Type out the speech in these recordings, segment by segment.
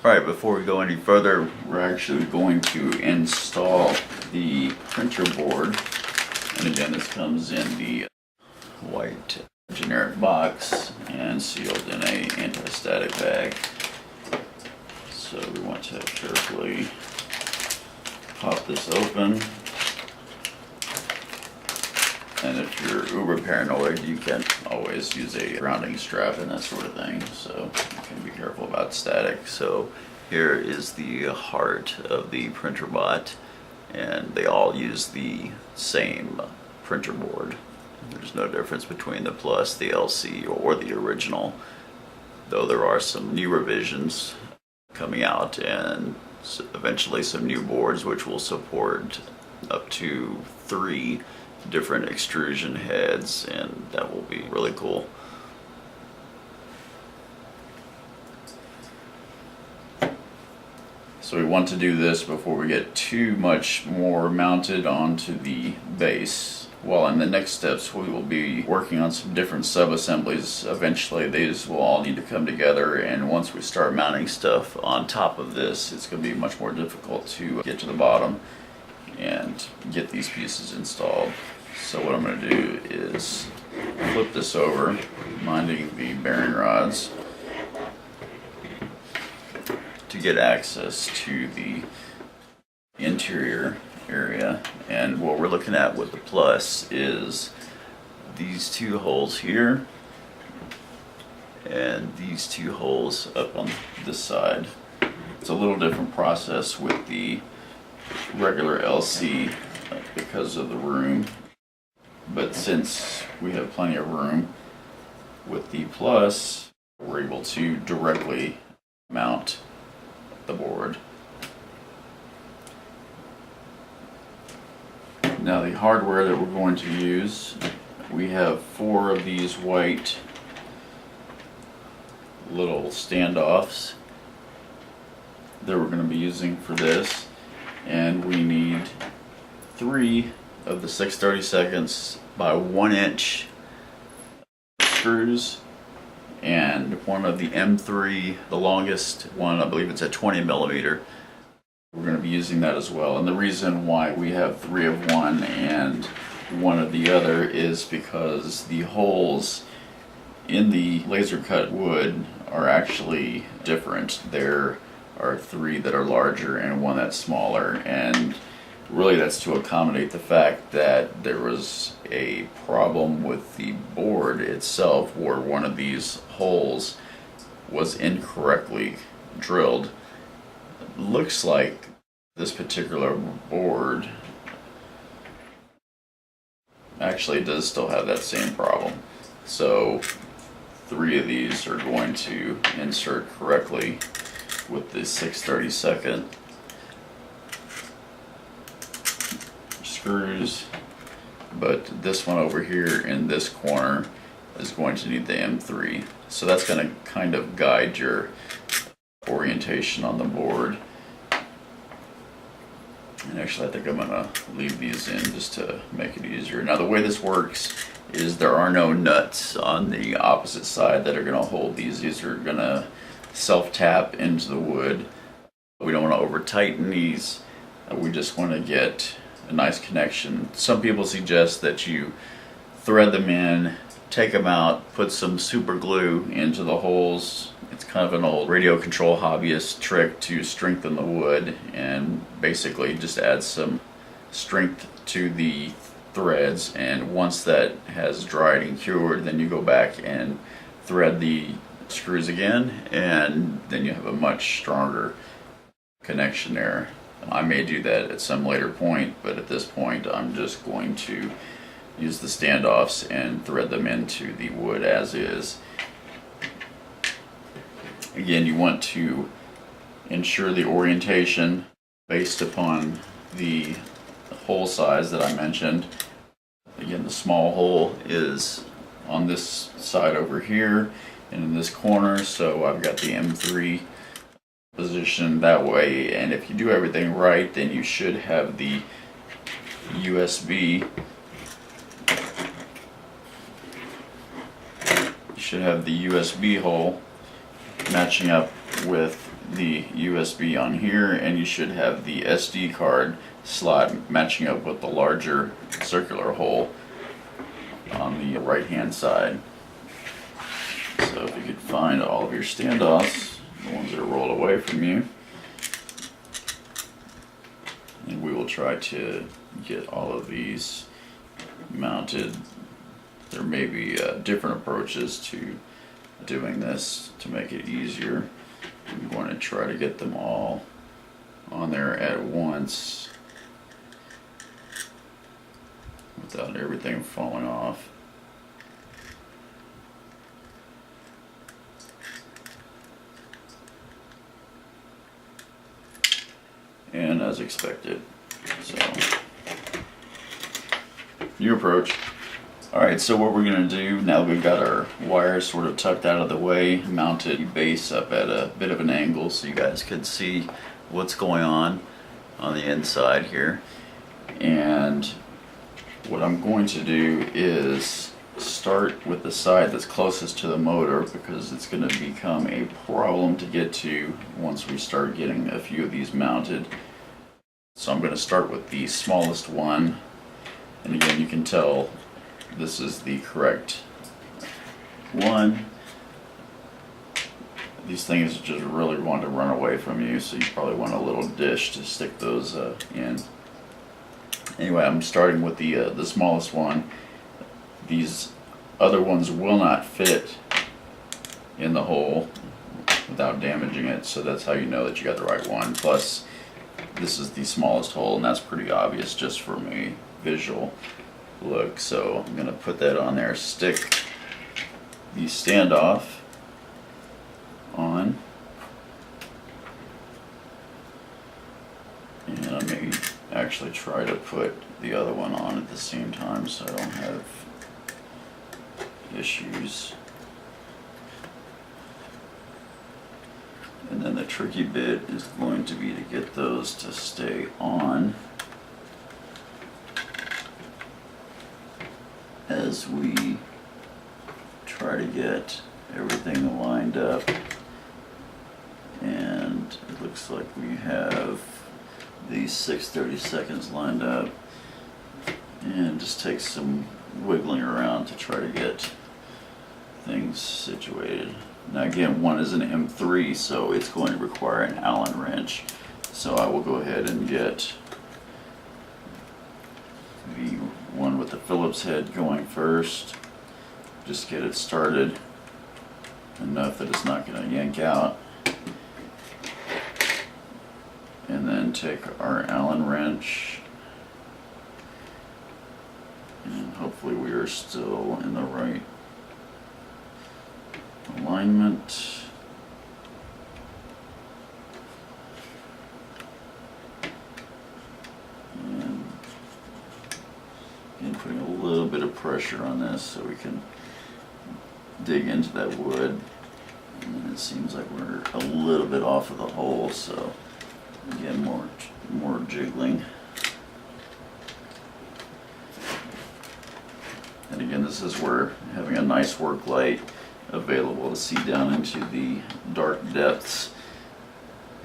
Alright, before we go any further, we're actually going to install the printer board. And again, this comes in the white generic box and sealed in a anti-static bag. So we want to carefully pop this open. And if you're uber paranoid, you can always use a grounding strap and that sort of thing. So you can be careful about static. So here is the heart of the Printrbot, and they all use the same printer board. There's no difference between the Plus, the LC, or the original, though there are some new revisions coming out and eventually some new boards which will support up to 3 different extrusion heads, and that will be really cool. So we want to do this before we get too much more mounted onto the base. Well, in the next steps we will be working on some different sub-assemblies. Eventually these will all need to come together, and once we start mounting stuff on top of this, it's going to be much more difficult to get to the bottom and get these pieces installed. So what I'm going to do is flip this over, minding the bearing rods, to get access to the interior area. And what we're looking at with the Plus is these 2 holes here and these 2 holes up on this side. It's a little different process with the regular LC because of the room, but since we have plenty of room with the Plus, we're able to directly mount the board. Now the hardware that we're going to use, we have 4 of these white little standoffs that we're going to be using for this, and we need 3 of the 6/32 by 1 inch screws and 1 of the M3, the longest one, I believe it's at 20 millimeter. We're going to be using that as well. And the reason why we have 3 of one and 1 of the other is because the holes in the laser cut wood are actually different. There are 3 that are larger and 1 that's smaller, and really that's to accommodate the fact that there was a problem with the board itself where one of these holes was incorrectly drilled. It looks like this particular board actually does still have that same problem. So 3 of these are going to insert correctly with the 6/32 screws, but this one over here in this corner is going to need the M3. So that's going to kind of guide your orientation on the board. And actually I think I'm going to leave these in just to make it easier. Now the way this works is there are no nuts on the opposite side that are going to hold these. These are going to self-tap into the wood. We don't want to over tighten these. We just want to get a nice connection. Some people suggest that you thread them in, take them out, put some super glue into the holes. It's kind of an old radio control hobbyist trick to strengthen the wood, and basically just add some strength to the threads, and once that has dried and cured, then you go back and thread the screws again, and then you have a much stronger connection there. I may do that at some later point, but at this point I'm just going to use the standoffs and thread them into the wood as is. Again, you want to ensure the orientation based upon the hole size that I mentioned. Again, the small hole is on this side over here and in this corner, so I've got the M3 position that way, and if you do everything right, then you should have the USB hole matching up with the USB on here, and you should have the SD card slot matching up with the larger circular hole on the right hand side. So if you could find all of your standoffs, the ones that are rolled away from you, and we will try to get all of these mounted. There may be different approaches to doing this to make it easier. We want to try to get them all on there at once without everything falling off. And as expected. So, new approach. Alright, so what we're going to do, now that we've got our wires sort of tucked out of the way, mounted the base up at a bit of an angle so you guys can see what's going on the inside here. And what I'm going to do is start with the side that's closest to the motor, because it's going to become a problem to get to once we start getting a few of these mounted. So I'm going to start with the smallest one, and again you can tell this is the correct one. These things just really want to run away from you, so you probably want a little dish to stick those in. Anyway, I'm starting with the smallest one. These other ones will not fit in the hole without damaging it, so that's how you know that you got the right one. Plus, this is the smallest hole, and that's pretty obvious just from a visual look. So I'm going to put that on there, stick the standoff on, and I may actually try to put the other one on at the same time so I don't have issues. And then the tricky bit is going to be to get those to stay on as we try to get everything lined up. And it looks like we have these 6/32 lined up, and just take some wiggling around to try to get things situated. Now again, one is an M3, so it's going to require an Allen wrench. So I will go ahead and get the one with the Phillips head going first. Just get it started enough that it's not going to yank out. And then take our Allen wrench, and hopefully we are still in the right alignment. And again, putting a little bit of pressure on this so we can dig into that wood. And it seems like we're a little bit off of the hole, so again, more jiggling. And again, this is where having a nice work light available to see down into the dark depths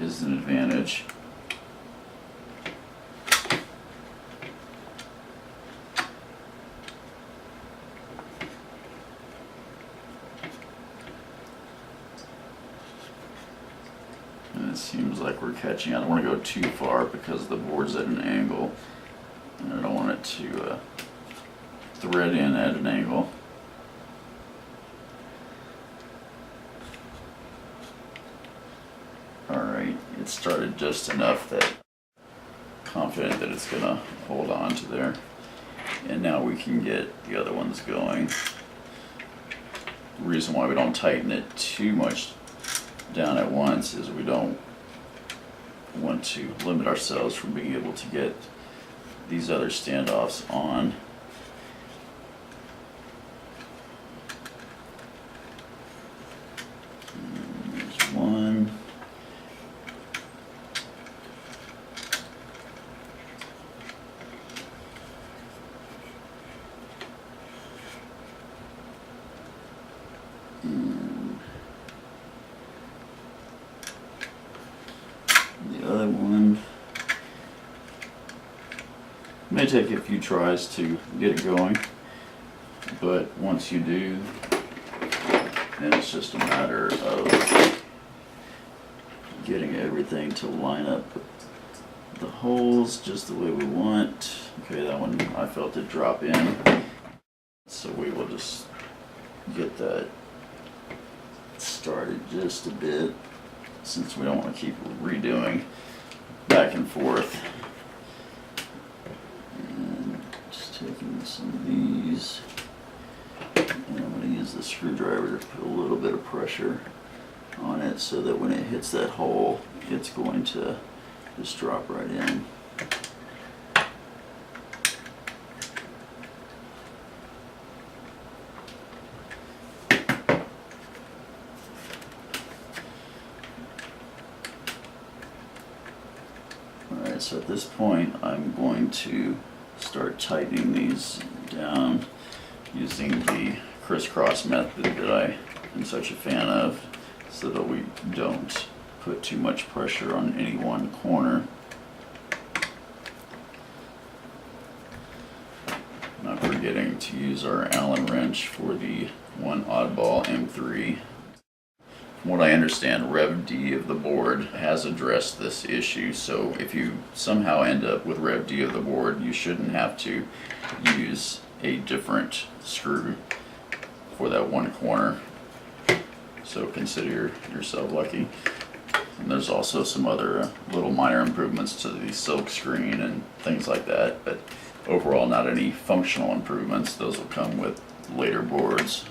is an advantage. And it seems like we're catching. I don't want to go too far because the board's at an angle, and I don't want it to thread in at an angle. Alright, it started just enough that I'm confident that it's going to hold on to there. And now we can get the other ones going. The reason why we don't tighten it too much down at once is we don't want to limit ourselves from being able to get these other standoffs on. And there's one. other one. May take a few tries to get it going, but once you do, then it's just a matter of getting everything to line up the holes just the way we want. Okay, that one I felt it drop in, so we will just get that started just a bit, since we don't want to keep redoing back and forth. And just taking some of these, and I'm going to use the screwdriver to put a little bit of pressure on it so that when it hits that hole, it's going to just drop right in. Alright, so at this point I'm going to start tightening these down using the crisscross method that I am such a fan of, so that we don't put too much pressure on any one corner. Not forgetting to use our Allen wrench for the one oddball M3. From what I understand, Rev D of the board has addressed this issue, so if you somehow end up with Rev D of the board, you shouldn't have to use a different screw for that one corner. So consider yourself lucky. And there's also some other little minor improvements to the silk screen and things like that, but overall not any functional improvements. Those will come with later boards,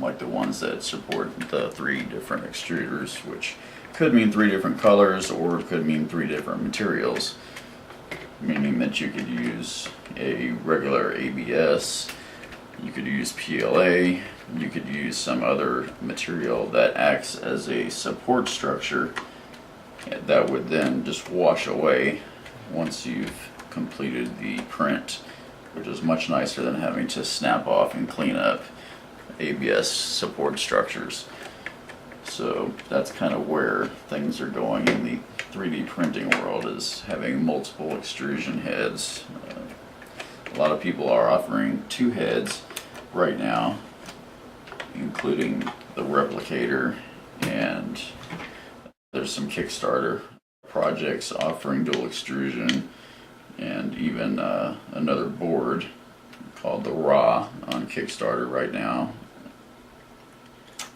like the ones that support the 3 different extruders, which could mean 3 different colors or it could mean 3 different materials, meaning that you could use a regular ABS, you could use PLA, you could use some other material that acts as a support structure that would then just wash away once you've completed the print, which is much nicer than having to snap off and clean up ABS support structures. So that's kind of where things are going in the 3D printing world, is having multiple extrusion heads. A lot of people are offering 2 heads right now, including the replicator, and there's some Kickstarter projects offering dual extrusion, and even another board called the Raw on Kickstarter right now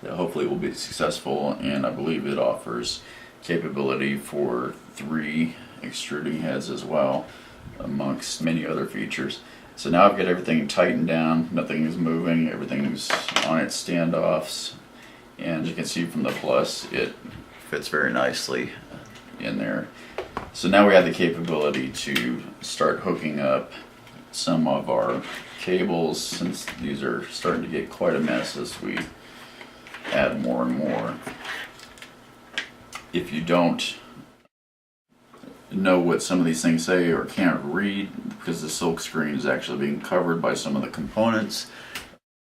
that hopefully will be successful, and I believe it offers capability for 3 extruding heads as well, amongst many other features. So now I've got everything tightened down, nothing is moving, everything's on its standoffs, and you can see from the Plus it fits very nicely in there. So now we have the capability to start hooking up some of our cables, since these are starting to get quite a mess as we add more and more. If you don't know what some of these things say or can't read because the silk screen is actually being covered by some of the components,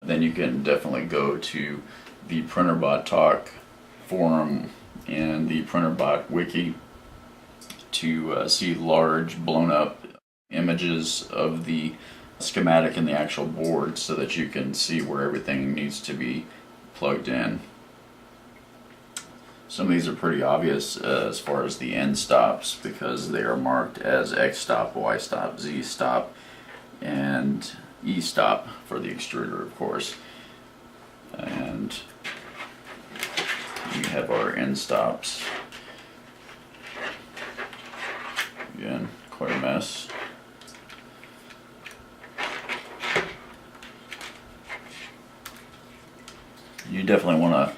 then you can definitely go to the Printrbot Talk forum and the Printrbot wiki to see large blown up images of the schematic and the actual board, so that you can see where everything needs to be plugged in. Some of these are pretty obvious as far as the end stops, because they are marked as X stop, Y stop, Z stop, and E stop for the extruder, of course. And we have our end stops. Again, quite a mess. You definitely want to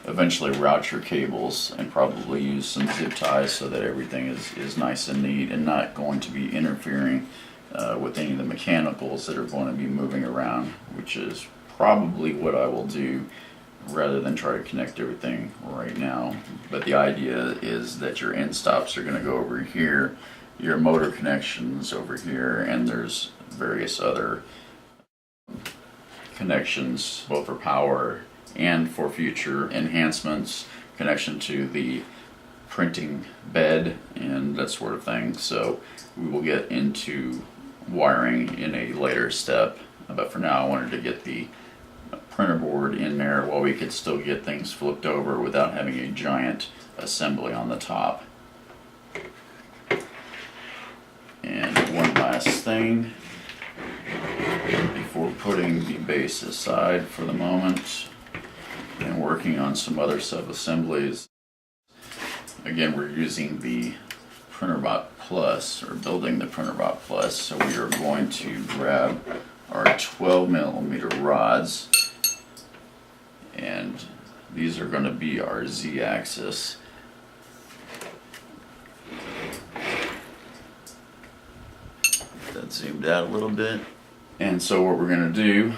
eventually route your cables and probably use some zip ties so that everything is nice and neat and not going to be interfering with any of the mechanicals that are going to be moving around, which is probably what I will do rather than try to connect everything right now. But the idea is that your end stops are going to go over here, your motor connections over here, and there's various other connections both for power and for future enhancements, connection to the printing bed and that sort of thing. So we will get into wiring in a later step. But for now, I wanted to get the printer board in there while we could still get things flipped over without having a giant assembly on the top. And one last thing before putting the base aside for the moment and working on some other sub-assemblies. Again, we're using the Printrbot Plus, or building the Printrbot Plus, so we are going to grab our 12mm rods, and these are going to be our Z-axis. That zoomed out a little bit. And so what we're going to do,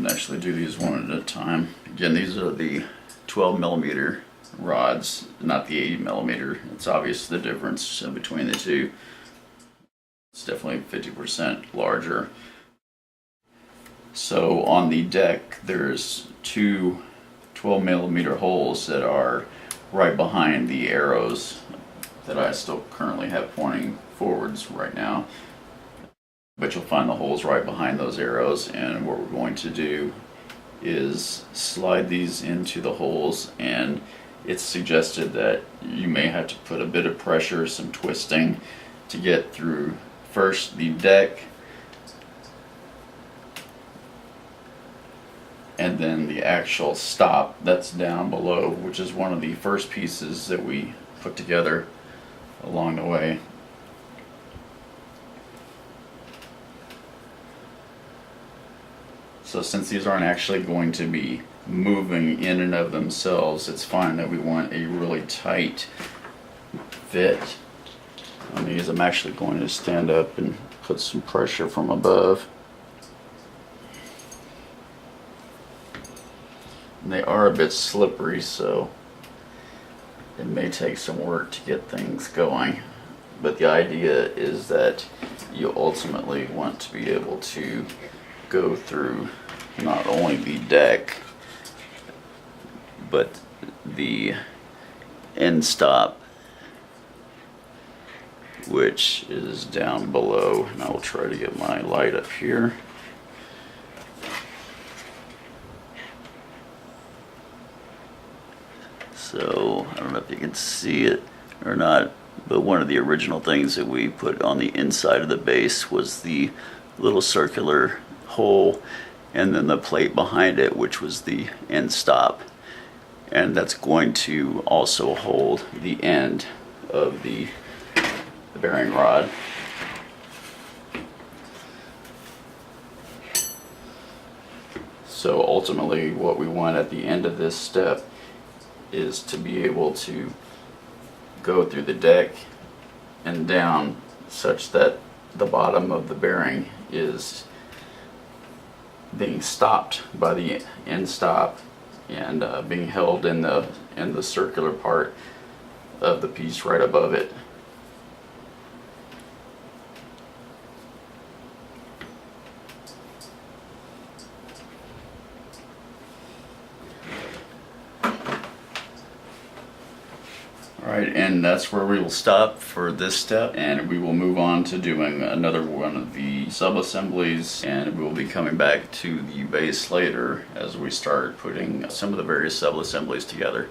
actually do these one at a time. Again, these are the 12mm rods, not the 80mm. It's obvious the difference between the two. It's definitely 50% larger. So on the deck, there's two 12mm holes that are right behind the arrows that I still currently have pointing forwards right now. But you'll find the holes right behind those arrows, and what we're going to do is slide these into the holes, and it's suggested that you may have to put a bit of pressure, some twisting, to get through first the deck and then the actual stop that's down below, which is one of the first pieces that we put together along the way. So since these aren't actually going to be moving in and of themselves, it's fine that we want a really tight fit on these. I'm actually going to stand up and put some pressure from above. And they are a bit slippery, so it may take some work to get things going. But the idea is that you ultimately want to be able to go through not only the deck but the end stop, which is down below. And I will try to get my light up here. So I don't know if you can see it or not, but one of the original things that we put on the inside of the base was the little circular hole, and then the plate behind it, which was the end stop, and that's going to also hold the end of the bearing rod. So ultimately what we want at the end of this step is to be able to go through the deck and down such that the bottom of the bearing is being stopped by the end stop and being held in the circular part of the piece right above it. Alright, and that's where we will stop for this step, and we will move on to doing another one of the sub-assemblies, and we will be coming back to the base later as we start putting some of the various sub-assemblies together.